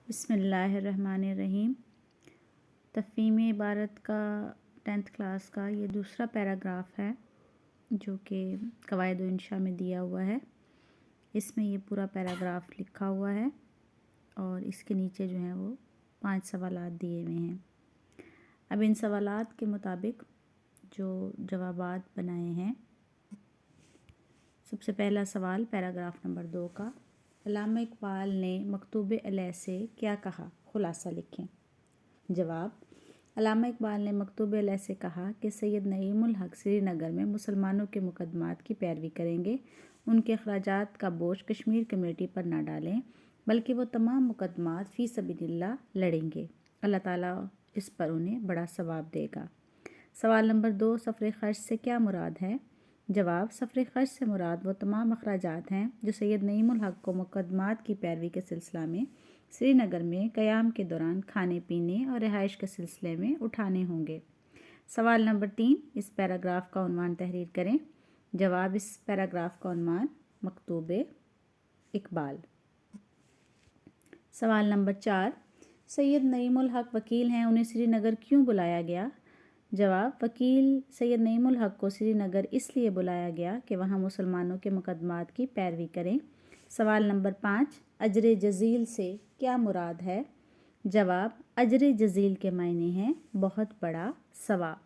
بسم اللہ الرحمن الرحیم۔ تفہیم عبارت کا 10th کلاس کا یہ دوسرا پیراگراف ہے جو کہ قواعد و انشاء میں دیا ہوا ہے۔ اس میں یہ پورا پیراگراف لکھا ہوا ہے اور اس کے نیچے جو ہیں وہ 5 سوالات دیے ہوئے ہیں۔ اب ان سوالات کے مطابق جو جوابات بنائے ہیں، سب سے پہلا سوال پیراگراف نمبر 2 کا، علامہ اقبال نے مکتوب علیہ سے کیا کہا؟ خلاصہ لکھیں۔ جواب: علامہ اقبال نے مکتوب علیہ سے کہا کہ سید نعیم الحق سری نگر میں مسلمانوں کے مقدمات کی پیروی کریں گے، ان کے اخراجات کا بوجھ کشمیر کمیونٹی پر نہ ڈالیں، بلکہ وہ تمام مقدمات فی سبیل اللہ لڑیں گے۔ اللہ تعالیٰ اس پر انہیں بڑا ثواب دے گا۔ سوال نمبر 2، سفر خرچ سے کیا مراد ہے؟ جواب: سفر خرچ سے مراد وہ تمام اخراجات ہیں جو سید نعیم الحق کو مقدمات کی پیروی کے سلسلہ میں سری نگر میں قیام کے دوران کھانے پینے اور رہائش کے سلسلے میں اٹھانے ہوں گے۔ سوال نمبر 3، اس پیراگراف کا عنوان تحریر کریں۔ جواب: اس پیراگراف کا عنوان مکتوب اقبال۔ سوال نمبر 4، سید نعیم الحق وکیل ہیں، انہیں سری نگر کیوں بلایا گیا؟ جواب: وکیل سید نعیم الحق کو سری نگر اس لیے بلایا گیا کہ وہاں مسلمانوں کے مقدمات کی پیروی کریں۔ سوال نمبر 5، اجر جزیل سے کیا مراد ہے؟ جواب: اجر جزیل کے معنی ہیں بہت بڑا ثواب۔